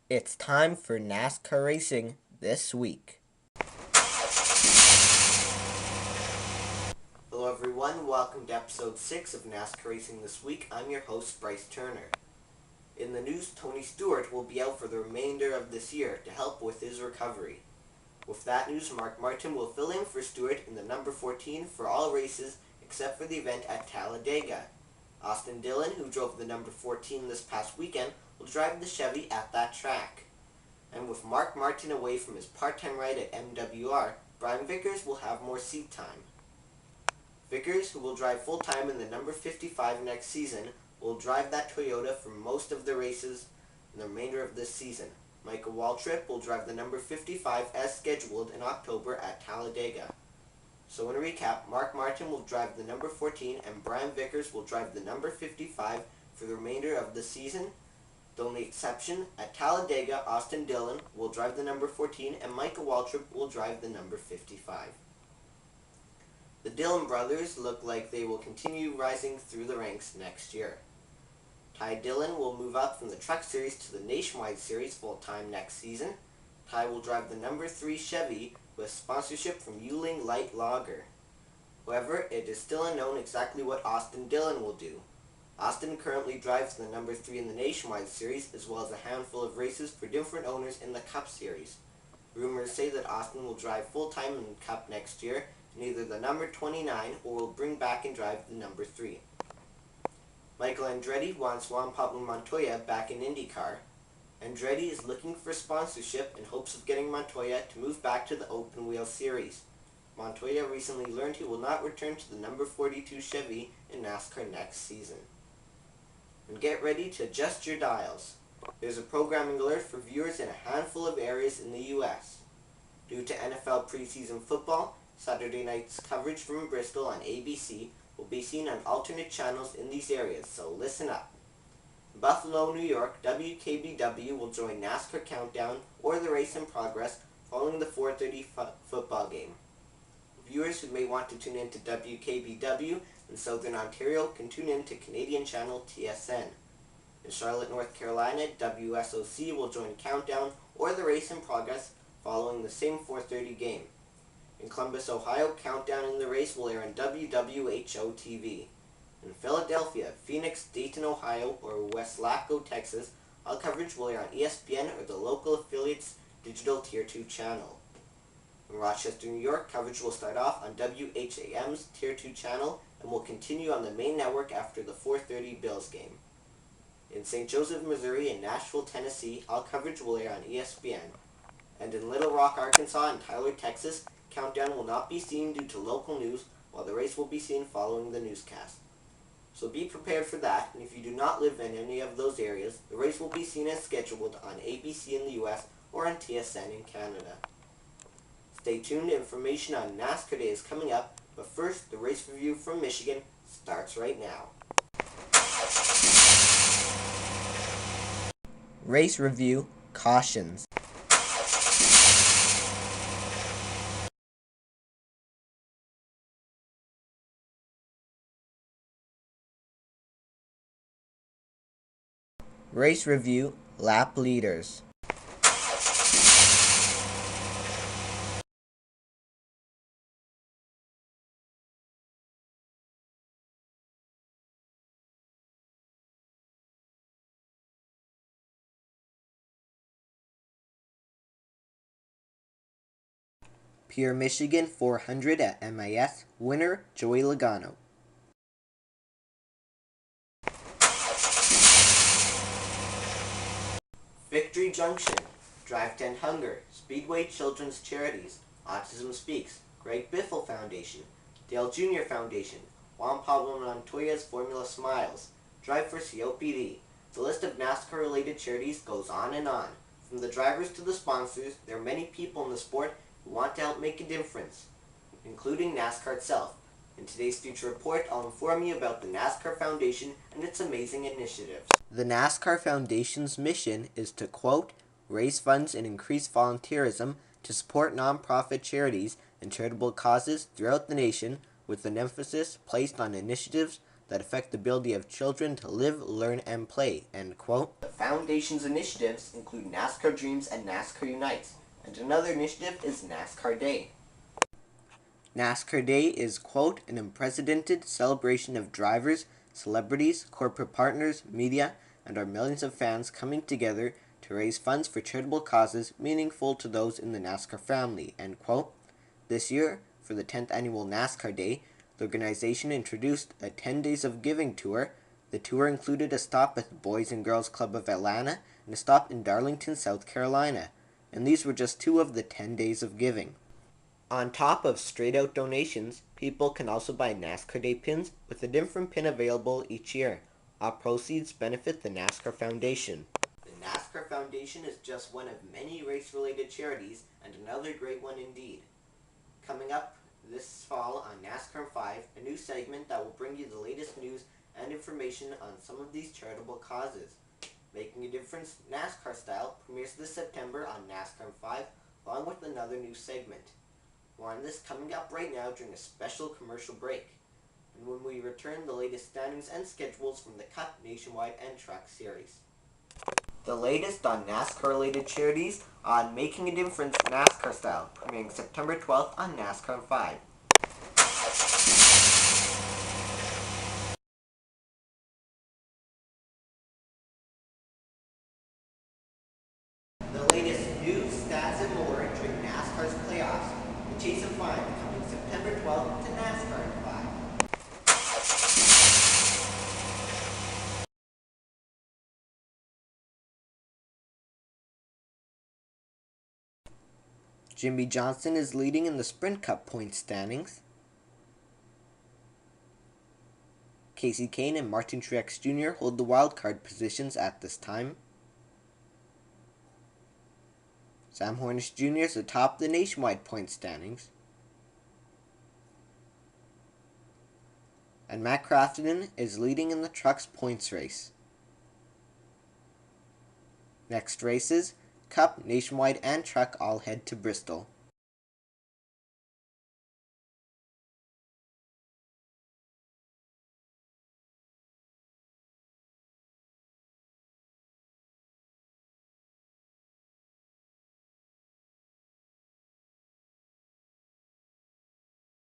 It's time for NASCAR Racing This Week. Hello everyone, welcome to episode 6 of NASCAR Racing This Week. I'm your host, Bryce Turner. In the news, Tony Stewart will be out for the remainder of this year to help with his recovery. With that news, Mark Martin will fill in for Stewart in the number 14 for all races except for the event at Talladega. Austin Dillon, who drove the number 14 this past weekend, will drive the Chevy at that track. And with Mark Martin away from his part-time ride at MWR, Brian Vickers will have more seat time. Vickers, who will drive full-time in the number 55 next season, will drive that Toyota for most of the races in the remainder of this season. Michael Waltrip will drive the number 55 as scheduled in October at Talladega. So in recap, Mark Martin will drive the number 14 and Brian Vickers will drive the number 55 for the remainder of the season. The only exception, at Talladega, Austin Dillon will drive the number 14 and Michael Waltrip will drive the number 55. The Dillon brothers look like they will continue rising through the ranks next year. Ty Dillon will move up from the Truck Series to the Nationwide Series full-time next season. Ty will drive the number 3 Chevy with sponsorship from Yuling Light Lager. However, it is still unknown exactly what Austin Dillon will do. Austin currently drives the number 3 in the Nationwide Series as well as a handful of races for different owners in the Cup Series. Rumors say that Austin will drive full-time in the Cup next year in either the number 29 or will bring back and drive the number 3. Michael Andretti wants Juan Pablo Montoya back in IndyCar. Andretti is looking for sponsorship in hopes of getting Montoya to move back to the Open Wheel Series. Montoya recently learned he will not return to the number 42 Chevy in NASCAR next season. And get ready to adjust your dials. There's a programming alert for viewers in a handful of areas in the U.S. Due to NFL preseason football, Saturday night's coverage from Bristol on ABC will be seen on alternate channels in these areas, so listen up. In Buffalo, New York, WKBW will join NASCAR Countdown or the race in progress following the 4:30 football game. Viewers who may want to tune in to WKBW in Southern Ontario can tune in to Canadian channel TSN. In Charlotte, North Carolina, WSOC will join Countdown or the race in progress following the same 4:30 game. In Columbus, Ohio, Countdown in the race will air on WWHO-TV. In Philadelphia, Phoenix, Dayton, Ohio, or West Lafayette, Texas, all coverage will air on ESPN or the local affiliate's digital Tier 2 channel. In Rochester, New York, coverage will start off on WHAM's Tier 2 channel and will continue on the main network after the 4:30 Bills game. In St. Joseph, Missouri, and Nashville, Tennessee, all coverage will air on ESPN. And in Little Rock, Arkansas, and Tyler, Texas, Countdown will not be seen due to local news, while the race will be seen following the newscast. So be prepared for that, and if you do not live in any of those areas, the race will be seen as scheduled on ABC in the US or on TSN in Canada. Stay tuned, information on NASCAR Day is coming up, but first, the race review from Michigan starts right now. Race review, cautions. Race review, lap leaders. Pure Michigan 400 at MIS, winner Joey Logano. Victory Junction, Drive 10 Hunger, Speedway Children's Charities, Autism Speaks, Greg Biffle Foundation, Dale Jr. Foundation, Juan Pablo Montoya's Formula Smiles, Drive for COPD. The list of NASCAR-related charities goes on and on. From the drivers to the sponsors, there are many people in the sport who want to help make a difference, including NASCAR itself. In today's Future Report, I'll inform you about the NASCAR Foundation and its amazing initiatives. The NASCAR Foundation's mission is to, quote, raise funds and increase volunteerism to support nonprofit charities and charitable causes throughout the nation, with an emphasis placed on initiatives that affect the ability of children to live, learn, and play, end quote. Foundation's initiatives include NASCAR Dreams and NASCAR Unites, and another initiative is NASCAR Day. NASCAR Day is, quote, an unprecedented celebration of drivers, celebrities, corporate partners, media, and our millions of fans coming together to raise funds for charitable causes meaningful to those in the NASCAR family, end quote. This year, for the 10th annual NASCAR Day, the organization introduced a 10 Days of Giving tour. The tour included a stop at the Boys and Girls Club of Atlanta and a stop in Darlington, South Carolina. And these were just 2 of the 10 Days of Giving. On top of straight-out donations, people can also buy NASCAR Day pins with a different pin available each year. All proceeds benefit the NASCAR Foundation. The NASCAR Foundation is just one of many race-related charities, and another great one indeed. Coming up this fall on NASCAR 5, a new segment that will bring you the latest news and information on some of these charitable causes. Making a Difference NASCAR Style premieres this September on NASCAR 5, along with another new segment. More on this coming up right now during a special commercial break. And when we return, the latest standings and schedules from the Cup, Nationwide, and Truck Series. The latest on NASCAR-related charities on Making a Difference NASCAR Style, premiering September 12th on NASCAR 5. The latest news, stats, and more during NASCAR's playoffs. The Chase of Fun coming September 12th to NASCAR 5. Jimmy Johnson is leading in the Sprint Cup points standings. Casey Kane and Martin Truex Jr. hold the wildcard positions at this time. Sam Hornish Jr. is atop the nationwide point standings. And Matt Crafton is leading in the Trucks points race. Next races, Cup, Nationwide, and Truck all head to Bristol.